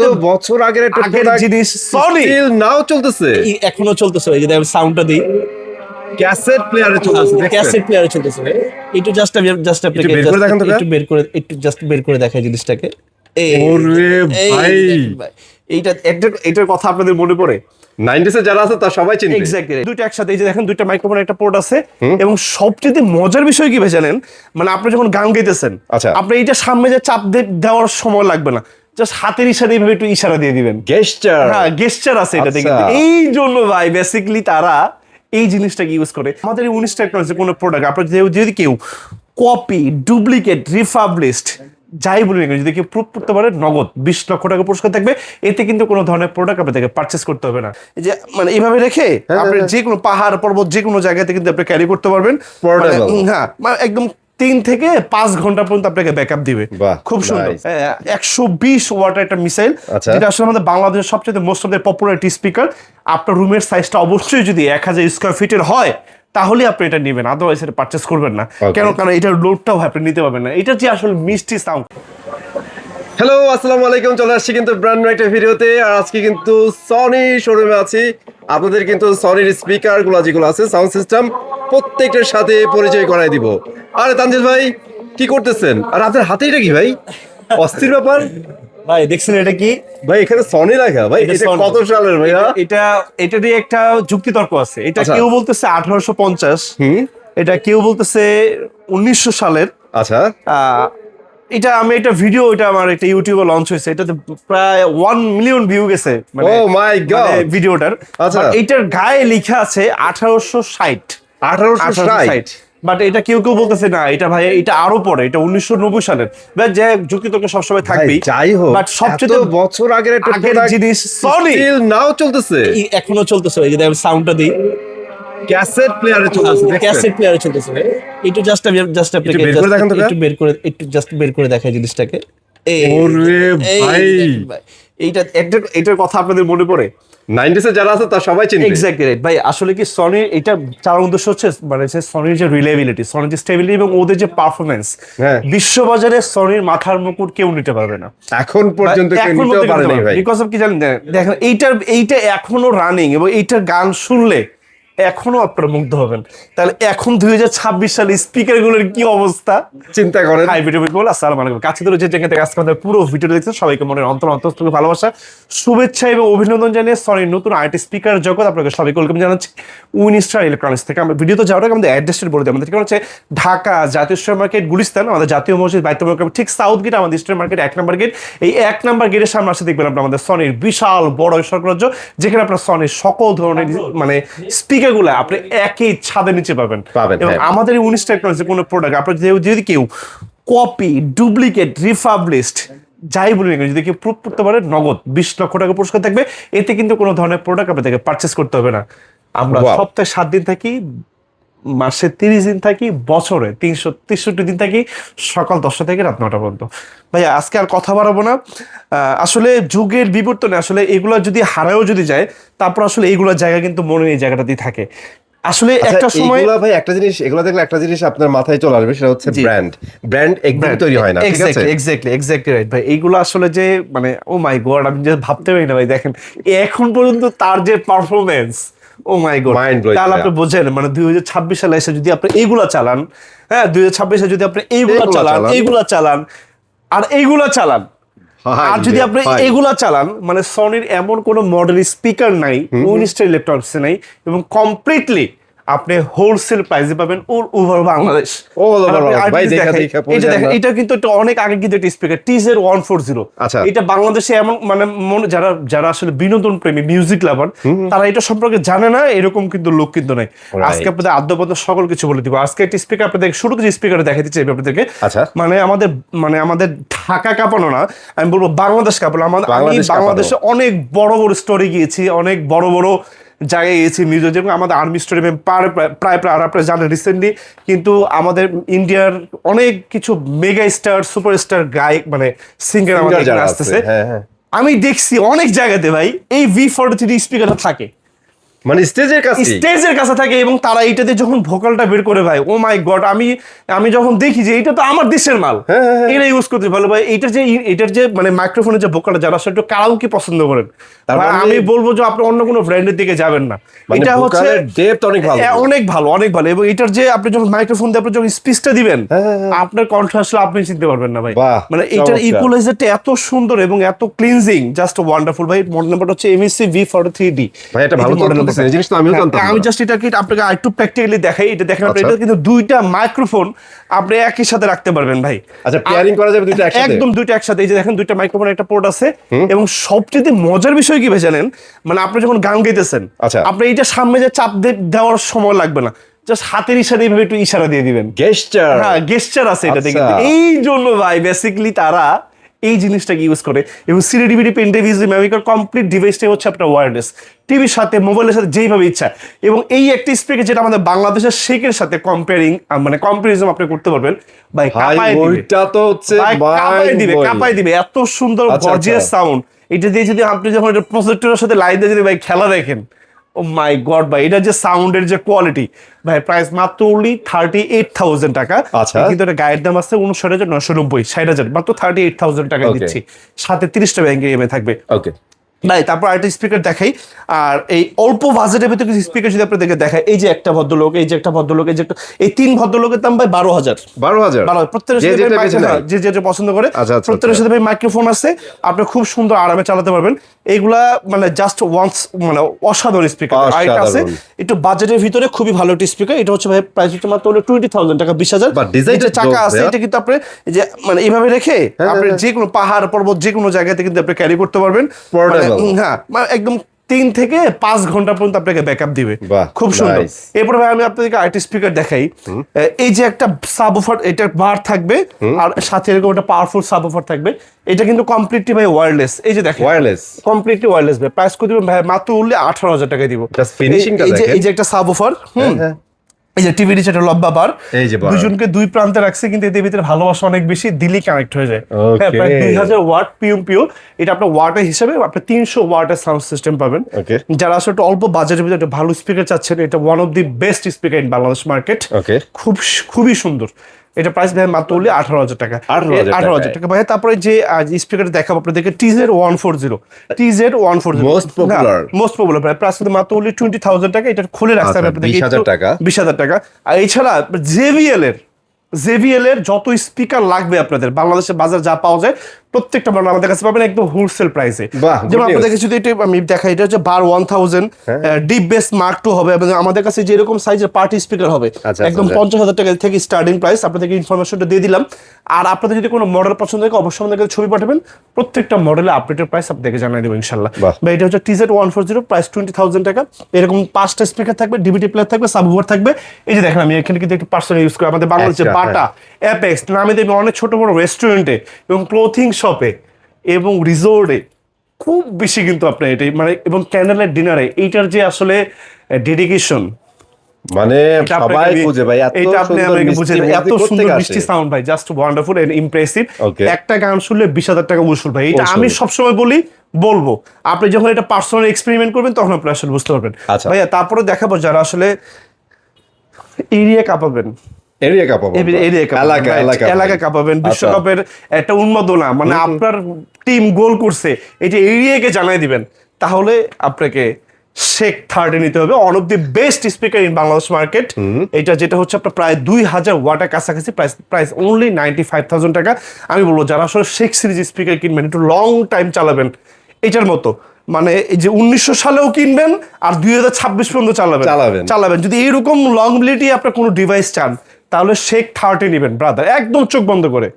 তো বছর আগের একটা আগের product জিনিস সনি still নাও চলতেছে, এখনো চলতেছে। এই যে আমি সাউন্ডটা দিই, ক্যাসেট প্লেয়ারে চলতেছে, দেখছেন? ক্যাসেট প্লেয়ারে চলতেছে। একটু জাস্ট আপনাকে বের করে দেখান তো ভাইয়া। একটু জাস্ট বের করে দেখাই জিনিসটাকে। ওরে ভাই, এইটার কথা আপনাদের মনে পড়ে? 90s এ যারা আছে তারা সবাই চিনবে। এক্স্যাক্টলি, দুইটা একসাথে। এই যে দেখেন, দুইটা মাইক্রোফোন একটা পোর্ট আছে। এবং সবচেয়ে মজার বিষয় কি ভাই জানেন, মানে আপনি যখন গান গাইতেছেন, আচ্ছা। আপনি এইটা সামনে যে চাপ দেওয়ার সময় লাগবে না, জাস্ট হাতের ইশারা এইভাবে একটু ইশারা দিয়ে দিবেন। গেস্টার, হ্যাঁ, গেস্টার আছে এটাতে। আচ্ছা। কিন্তু এই জন্য ভাই বেসিক্যালি তারা এই জিনিসটাকে ইউজ করে। আমাদের এই 19 টেকনোলজি কোনো প্রোডাক্ট আপনার যদি কেউ কপি, ডুপ্লিকেট, রিফাবলিশড যাই বলি না কেন, যদি কেউ প্রুফ করতে পারে, নগদ 20 লক্ষ টাকা পুরস্কার থাকবে। এতে কিন্তু কোনো ধরনের প্রোডাক্ট আপনাদেরকে পারচেস করতে হবে না। এই যে মানে এইভাবে রেখে আপনি যে কোনো পাহাড় পর্বত যে কোনো জায়গাতে কিন্তু আপনি ক্যারি করতে পারবেন। Portable। হ্যাঁ, মানে একদম 3 থেকে 5 ঘন্টা পর্যন্ত আপনাকে ব্যাকআপ দিবে। বাহ, খুব সুন্দর। nice। 120 ওয়াটের একটা মিসাইল, আচ্ছা। যেটা আসলে আমাদের বাংলাদেশের সবচেয়ে মোস্ট অফ দ্য পপুলার একটি স্পিকার। আপনার রুমের সাইজটা অবশ্যই যদি 1000 স্কোয়ার ফিটের হয় তাহলে আপনি এটা নেবেন, আদারওয়াইজ এটা পারচেস করবেন না। Okay। কারণ এটার লোডটাও আপনি নিতে পারবেন না। এটা যে আসলে মিষ্টি সাউন্ড। হ্যালো, আসসালামু আলাইকুম। চলে আসছি কিন্তু ব্র্যান্ড নিউ একটা ভিডিওতে। আর আজকে কিন্তু সনি শোরুমে আছি। আপনাদের কিন্তু সনির স্পিকার গুলো যেগুলো আছে, সাউন্ড সিস্টেম, প্রত্যেকটার সাথে পরিচয় করাই দিব। আরে তানজিল ভাই, কি করতেছেন? আর আপনার হাতে এটা কি ভাই? অস্থির ব্যাপার ভাই দেখছেন এটা কি? ভাই, এখানে সনি লেখা ভাই। এটা এটা Sony। কত সালের ভাইয়া? এটা দিয়ে একটা যুক্তিতর্ক আছে। এটা আচ্ছা। কেউ বলতেছে 1850, হুম, এটা কেউ বলতেছে 1900 সালের। আচ্ছা। এটা আমি একটা ভিডিও, এটা আমার একটা ইউটিউবে লঞ্চ হয়েছে, এটাতে প্রায় 1 মিলিয়ন ভিউ গেছে। ও মাই গড। ভিডিওটার আচ্ছা। এটার গায়ে লেখা আছে 1860। 1860। বাট এটা কেউ কেউ বলতেছে না, এটা ভাই এটা আরো পরে, এটা 1990 সালের। বাট যে যুক্তিতর্ক সবসময় থাকবে। যাই হোক, বাট সবচেয়ে এত বছর আগের একটা আগের product জিনিস সনি still নাও চলতেছে, এখনো চলতেছে। এই যে আমি সাউন্ডটা দিই, ক্যাসেট প্লেয়ারে চলতেছে, দেখছেন? ক্যাসেট প্লেয়ারে চলতেছে। একটু জাস্ট আপনাকে বের করে দেখান তো ভাইয়া। একটু জাস্ট বের করে দেখাই জিনিসটাকে। ওরে ভাই, এইটার কথা আপনাদের মনে পড়ে? 90s এ যারা আছে তারা সবাই চিনবে। এক্স্যাক্টলি রাইট ভাই। আসলে কি সনি এটা চার উদ্দেশ্য হচ্ছে, মানে সনির যে রিলায়েবিলিটি, সনির যে স্টেবিলিটি এবং ওদের যে পারফরমেন্স, হ্যাঁ। বিশ্ববাজারে সনির মাথার মুকুট কেউ নিতে পারবে না এখন পর্যন্ত কেউ নিতেও পারেনি ভাই। বিকজ অফ কি জানেন, দেখেন এইটা এখনো রানিং, এবং এইটার গান শুনলে এখনো আপনারা মুগ্ধ হবেন। তাহলে এখন 2026 সালে স্পিকার গুলোর কি অবস্থা চিন্তা করেন। হাই ভিডিও পিপল, আসসালামু আলাইকুম। কাছে ধরে যে জায়গা থেকে আজকে আমাদের পুরো ভিডিও দেখছেন, সবাইকে মনের অন্তর ভালোবাসা, শুভেচ্ছা এবং অভিনন্দন জানিয়ে সনির নতুন আইটি স্পিকার জগৎ আপনাকে সবাইকে ওয়েলকাম জানাচ্ছি উইনস্টার ইলেকট্রনিক্স থেকে। আমরা ভিডিওতে যাওয়ার আগে আমাদের অ্যাড্রেসটা বলে দিই। আমাদের ঠিকানা হচ্ছে ঢাকা জাতীয় স্টোর মার্কেট, গুলিস্তান, আমাদের জাতীয় মসজিদ বাইতুল মোকাররম ঠিক সাউথ গেট, আমাদের স্টোর মার্কেট 1 নম্বর গেট। এই 1 নম্বর গেটের সামনে আসে দেখবেন আপনার আমাদের সনির বিশাল বড় সরকারাজ্য, যেখানে আপনার সনির সকল ধরনের মানে স্পিকার গুলো আপনি একই ছাদের নিচে পাবেন। এবং হ্যাঁ। আমাদের এই 19 টেকনোলজি কোনো প্রোডাক্ট আপনার যদি কেউ কপি, ডুপ্লিকেট, রিফাবলিশড যাই বলি না কেন, যদি কেউ প্রুফ করতে পারে, নগদ 20 লক্ষ টাকা পুরস্কার থাকবে। এতে কিন্তু কোনো ধরনের প্রোডাক্ট আপনাদেরকে পারচেস করতে হবে না। আমরা Wow। সপ্তাহে 7 দিন থাকি, মাসে 30 দিন থাকি, বছরে 363 দিন থাকি, সকাল 10টা থেকে রাত 9টা পর্যন্ত। ভাইয়া আজকে আর কথা বাড়াবো না। আসলে যুগের বিবর্তনে আসলে এগুলা যদি হারায়ও যদি যায়, তারপর আসলে এইগুলোর জায়গা কিন্তু মনে এই জায়গাটাতেই থাকে। আসলে একটা সময় এগুলা ভাই, একটা জিনিস, এগুলা দেখলে একটা জিনিস আপনার মাথায় চলে আসবে, সেটা হচ্ছে ব্র্যান্ড একদম তৈরি হয় না, ঠিক আছে? এক্স্যাক্টলি রাইট ভাই। এইগুলো আসলে যে মানে ও মাই গড, আমি যে ভাবতে পারি না ভাই। দেখেন এখন পর্যন্ত তার যে পারফরমেন্স, ও মাই গড, Mind blowing, তাহলে আপনি বোঝেন মানে 2026 সালে এসে যদি আপনি এইগুলা চালান, হ্যাঁ 2026 সালে যদি আপনি এইগুলা চালান আর এইগুলা চালান, আর যদি আপনি এগুলা চালান, মানে সনির এমন কোন মডেল স্পিকার নাই, উইনস্টার ইলেকট্রনিক্স নাই, এবং কমপ্লিটলি আপনি হোলসেল প্রাইসে পাবেন অল ওভার বাংলাদেশ। ভাই দেখা এই যে দেখেন, এটা কিন্তু একটা অনেক আগে কিন্তু একটা স্পিকার টিজের 140। আচ্ছা। এটা বাংলাদেশে এমন মানে যারা আসলে বিনোদন প্রেমী, মিউজিক লাভার, তারা এটা সম্পর্কে জানে না, এরকম কিন্তু লোক কিন্তু নাই। আজকে আপনাদের আদ্যপদ্য সকল কিছু বলে দিব। আজকে একটা স্পিকার আপনাদের শুরুতে যে স্পিকার দেখাতে চাইবে আপনাদেরকে, আচ্ছা। মানে আমাদের ঢাকা কাঁপানো না, আমি বলবো বাংলাদেশ কাঁপানো। আমি বাংলাদেশে অনেক বড় বড় স্টোরে গিয়েছি, অনেক বড় বড় জায়গায় গিয়েছি মিউজিক, যেমন আমাদের আর্মি স্টোরিয়ামে প্রায় আর আপনারা জানেন রিসেন্টলি কিন্তু আমাদের ইন্ডিয়ার অনেক কিছু মেগা স্টার, সুপারস্টার গায়ক মানে সিঙ্গার আমাদের আসতেছে। আমি দেখছি অনেক জায়গাতে ভাই এই V43 স্পিকারটা থাকে। মানে স্টেজের কাছে স্টেজের কাছে থাকে এবং তারা এইটাতে যখন ভোকালটা বের করে ভাই ও মাই গড, আমি যখন দেখি যে এটা তো আমার দেশের মাল, এটা ইউজ করতে ভালো ভাই। এটার যে মানে মাইক্রোফোনের যে ভোকালটা যারা সেটা কারাওকে পছন্দ করেন, আমি বলবো যে আপনি অন্য কোনো ব্র্যান্ডের দিকে যাবেন না। এটা হচ্ছে ডেপথ অনেক ভালো, অনেক ভালো, অনেক ভালো। এবং এটার যে আপনি যখন মাইক্রোফোন দিয়ে আপনি যখন স্পিচটা দিবেন, আপনার কণ্ঠ আসলে আপনি চিনতে পারবেন না ভাই। মানে এটার ইকুয়ালাইজারটা এত সুন্দর এবং এত ক্লিনজিং, জাস্ট ওয়ান্ডারফুল ভাই। মডেল নাম্বারটা হচ্ছে MSC V43D ভাই। এটা ভালো মডেল নাম্বার, এই জিনিসটা আমিও জানতাম। আমি জাস্ট এটাকে আপনাকে আরেকটু প্র্যাকটিক্যালি দেখাই। এটা দেখেন আপনি, এটা কিন্তু দুইটা মাইক্রোফোন আপনি একই সাথে রাখতে পারবেন ভাই। আচ্ছা, পেয়ারিং করা যাবে দুইটা একসাথে? একদম দুইটা একসাথে। এই যে দেখেন দুইটা মাইক্রোফোন একটা পোর্ট আছে। এবং সবচেয়ে মজার বিষয় কি ভাই জানেন, মানে আপনি যখন গান গাইতেছেন, আপনি এইটা সামনে যে চাপ দেওয়ার সময় লাগবে না, জাস্ট হাতের ইশারা এইভাবে একটু ইশারা দিয়ে দিবেন। গেস্টার, হ্যাঁ গেস্টার আছে এটাতে কিন্তু। এই জন্য ভাই বেসিক্যালি তারা এই জিনিসটাকে ইউজ করে। এবং CD DVD pen drive use মেমোরিকার কমপ্লিট ডিভাইসটাই হচ্ছে আপনার ওয়্যারলেস, টিভির সাথে মোবাইলের সাথে যেইভাবে ইচ্ছা। এবং এই একটা স্পিকার যেটা আমাদের বাংলাদেশের শেকের সাথে কম্পারিজম আপনি করতে পারবেন ভাই। কাঁপাই দিবে এত সুন্দর গর্জিয়াস সাউন্ড। এটা দিয়ে যদি আপনি যখন এটা প্রজেক্টরের সাথে লাইন দিয়ে যদি ভাই খেলা দেখেন, ও মাই গড ভাই, এটা যে সাউন্ডের যে কোয়ালিটি ভাই, প্রাইস মাত্র 38,000 টাকা। কিন্তু এটা গায়ের দাম আছে 59,990, 60,000, মাত্র 38,000 টাকা দিচ্ছি। সাথে 30টা ব্যাংকে ইএমআই থাকবে। ওকে ভাই তারপর আরেকটা স্পিকার দেখাই। আর এই অল্প বাজেটের ভিতরে কিছু স্পিকার যদি আপনাদেরকে দেখাই, এই যে একটা ভদ্রলোক, এই যে একটা ভদ্রলোক, এই যে একটা, এই 3 ভদ্রলোকের দাম ভাই 12,000। প্রত্যেকের সাথে যে যেটা পছন্দ করে প্রত্যেকের সাথে ভাই মাইক্রোফোন আছে, আপনি খুব সুন্দর আরামে চালাতে পারবেন। এইগুলা মানে জাস্ট ওয়ান্স, মানে অসাধারণ স্পিকার। আরেকটা আছে একটু বাজেটের ভিতরে খুবই ভালো একটা স্পিকার। এটা হচ্ছে ভাই প্রাইস হচ্ছে মাত্র 20,000 টাকা, 20,000। এটা চাকা আছে, এটা কিন্তু আপনি যে মানে এইভাবে রেখে আপনি যে কোনো পাহাড় পর্বত যে কোনো জায়গাতে কিন্তু আপনি ক্যারি করতে পারবেন। হ্যাঁ, একদম 3 থেকে 5 ঘন্টা পর্যন্ত আপনাকে ব্যাকআপ দিবে, খুব সুন্দর। এরপরে ভাই আমি আপনাদেরকে আরেকটা স্পিকার দেখাই। এই যে একটা সাবউফার, এটা বার থাকবে আর সাথে এরকম একটা পাওয়ারফুল সাবউফার থাকবে। এটা কিন্তু কমপ্লিটলি ভাই ওয়্যারলেস। এই যে দেখেন ওয়্যারলেস, কমপ্লিটলি ওয়্যারলেস ভাই। প্রাইস কত দিবেন ভাই? মাত্র 18,000 টাকায় দিব। জাস্ট ফিনিশিংটা দেখেন। এই যে একটা সাবউফার, এই যে টিভি রিচার্জের লম্বা বার, দুজনকে দুই প্রান্তে রাখছে, কিন্তু এদের ভিতরে ভালোবাসা অনেক বেশি, দিলি কানেক্ট হয়ে যায়। হ্যাঁ, প্রায় 2000 ওয়াট পিও। এটা আপনার ওয়াটের হিসাবে আপনি 300 ওয়াটের সাউন্ড সিস্টেম পাবেন। যারা আসলে একটু অল্প বাজেটের ভিতরে একটা ভালো স্পিকার চাচ্ছেন, এটা one of the best speaker in Bangladesh market. খুবই সুন্দর। এটা প্রাইস ভাই মাত্র 18,000 টাকা। 18,000 টাকা ভাই। তারপরে যে স্পিকার দেখাবো আপনাদেরকে, TZ140 মোস্ট পপুলার ভাই। প্রাইস মাত্র 20,000 টাকা। এটা খুলে রাখতে হবে আপনাদেরকে 20,000 টাকা। আর এছাড়া JBL এর যত স্পিকার লাগবে আপনাদের বাংলাদেশের বাজার যা পাওয়া যায় প্রত্যেকটা মডেল আমাদের কাছে পাবেন একদম হোলসেল প্রাইসে। যেমন আপনাদেরকে যদি এটা আমি দেখাই, এটা হচ্ছে বার 1000 ডিপ বেস মার্ক 2 হবে এবং আমাদের কাছে যেরকম সাইজের পার্টি স্পিকার হবে একদম 50,000 টাকা থেকে স্টার্টিং প্রাইস। আপনাদেরকে ইনফরমেশনটা দিয়ে দিলাম। আর আপনাদের যদি কোনো মডেল পছন্দ হয় অবশ্যই আমাদের কাছে ছবি পাঠাবেন, প্রত্যেকটা মডেলের আপডেটেড প্রাইস আপনাদেরকে জানিয়ে দেবো ইনশাআল্লাহ। ভাই এটা হচ্ছে TZ140, প্রাইস 20,000 টাকা। এরকম 5টা স্পিকার থাকবে, ডিভিডি প্লেয়ার থাকবে, সাবউফার থাকবে। এই যে দেখেন আমি এখানে কিন্তু একটু পার্সোনাল ইউজ করি। আমাদের বাংলাদেশে বাটা, অ্যাপেক্স নামে দেবে অনেক ছোট বড় রেস্টুরেন্টে এবং ক্লোথিং শপে এবং রিসোর্টে খুব বেশি কিন্তু আপনার এটাই মানে, এবং ক্যান্ডেল ডিনারে এইটার যে আসলে ডেডিকেশন, মানে সবাই বুঝে ভাই, এটা আপনি আমাকে বুঝে এত সুন্দর মিষ্টি সাউন্ড ভাই, জাস্ট ওয়ান্ডারফুল এন্ড ইমপ্রেসিভ। একটা গান শুনলে 20,000 টাকা উসুল ভাই। এটা আমি সবসময় বলবো আপনি যখন এটা পার্সোনাল এক্সপেরিমেন্ট করবেন তখন আপনি আসলে বুঝতে পারবেন ভাইয়া। তারপরে দেখাবো যারা আসলে এরিয়া কাঁপাবেন, এলাকা কাঁপাবেন, বিশ্বকাপের একটা উন্মাদনা, মানে আপনার টিম গোল করছে, এই যে এরিয়াকে জানাই দিবেন, তাহলে আপনাকে শেখ 30 নিতে হবে। One of the best speaker in Bangladesh market. এটা যেটা হচ্ছে আপনার প্রায় 2000 ওয়াটের কাছাকাছি, প্রাইস অনলি 95,000 টাকা। আমি বলবো যারা আসলে শেখ সিরিজ স্পিকার কিনবেন, একটু লং টাইম চালাবেন, এটার মতো মানে এই যে 1900 সালেও কিনবেন আর 2026 পর্যন্ত চালাবেন। যদি এইরকম লংবিলিটি আপনার কোনো ডিভাইস চান তাহলে শেখ 30 নেবেন ব্রাদার, একদম চোখ বন্ধ করে।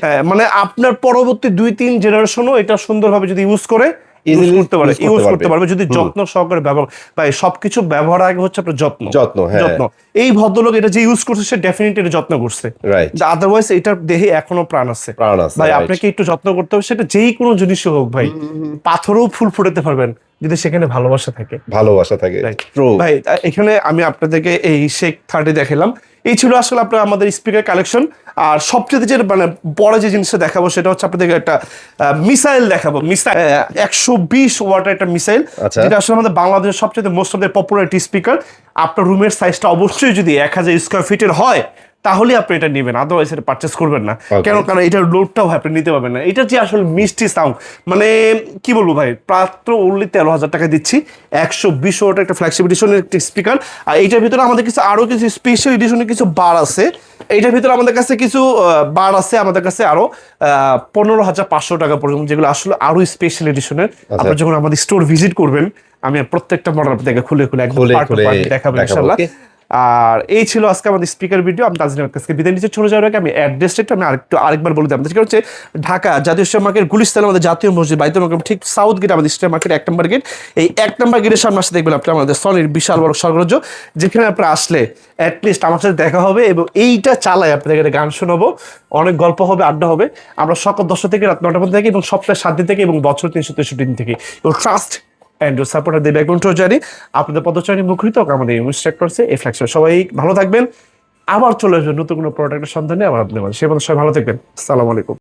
হ্যাঁ, মানে আপনার পরবর্তী 2-3 জেনারেশনও এটা সুন্দরভাবে যদি ইউজ করতে পারবে যদি যত্ন সহকারে ব্যবহার। ভাই সবকিছু ব্যবহার আগে হচ্ছে আপনার যত্ন। এই ভদ্রলোক এটা যে ইউজ করছে সে ডেফিনেটলি এটা যত্ন করছে, আদারওয়াইজ এটার দেহে এখনো প্রাণ আছে ভাই। আপনাকে একটু যত্ন করতে হবে, সেটা যেই কোনো জিনিসই হোক ভাই। পাথরেও ফুল ফুটাতে পারবেন যদি সেখানে ভালোবাসা থাকে। ভাই এখানে আমি আপনাদেরকে এই শেখ 30 দেখালাম। এই ছিল আসলে আপনার আমাদের স্পিকার কালেকশন। আর সবচেয়ে যে মানে বড় যে জিনিসটা দেখাবো সেটা হচ্ছে আপনাদেরকে একটা মিসাইল দেখাবো। মিসাইল 120 ওয়াটের একটা মিসাইল, আচ্ছা। যেটা আসলে আমাদের বাংলাদেশের সবচেয়ে most of the popular speaker. আপনার রুমের সাইজটা অবশ্যই যদি 1000 স্কোয়ার ফিটের হয় তাহলে আপনি এটা নেবেন, আদারওয়াইজ এটা পারচেস করবেন না। Okay. কারণ এটার লোডটাও আপনি নিতে পারবেন না। এটা যে আসলে মিষ্টি সাউন্ড, মানে কি বলবো ভাই, মাত্র অনলি 13,000 টাকা দিচ্ছি 120 ওয়াটের একটা ফ্ল্যাগশিপ এডিশনের একটা স্পিকার। আর এইটার ভিতরে আমাদের কিছু আরো কিছু স্পেশাল এডিশনের কিছু বার আছে। এইটার ভিতরে আমাদের কাছে কিছু বার আছে, আমাদের কাছে আরো 15,500 টাকা পর্যন্ত, যেগুলো আসলে আরো স্পেশাল এডিশনের। আপনারা যখন আমাদের স্টোর ভিজিট করবেন আমি প্রত্যেকটা মডেল আপনাদেরকে খুলে খুলে একদম part to part দেখাবো ইনশাআল্লাহ। আর এই ছিল আজকে আমাদের স্পিকার ভিডিও। আমি তাজনীনের কাছে বিদায় নিতে চলে যাওয়ার আগে আমি অ্যাড্রেসটা আমি আরেকবার বলে দিই। সেটা হচ্ছে ঢাকা জাতীয় স্ট্রিট মার্কেট, গুলিস্তান আমাদের জাতীয় মসজিদ, বাইতুল মোকাররম ঠিক সাউথ গেট আমাদের স্ট্রিট মার্কেট 1 নম্বর গেট। এই 1 নম্বর গেটের সামনে আসলে দেখবেন আপনি আমাদের সনির বিশাল বড় স্বর্গরাজ্য, যেখানে আপনারা আসলে অ্যাটলিস্ট আমার সাথে দেখা হবে এবং এইটা চালাই আপনাদের গান শোনাবো, অনেক গল্প হবে, আড্ডা হবে। আমরা সকাল 10টা থেকে রাত 9টা পর্যন্ত থাকি এবং সপ্তাহে 7 দিন থেকে এবং বছর 363 দিন থেকে। Trust and your supporter the background journey আপনাদের পদচারী মুখরিত আমাদের ইনস্ট্রাক্ট করছে এই ফ্ল্যাক্স। সবাই ভালো থাকবেন, আবার চলে আসবেন নতুন কোনো প্রোডাক্টের সন্ধানে আবার আপনাদের মাঝে। সে পর্যন্ত সবাই ভালো থাকবেন। আসসালামু আলাইকুম।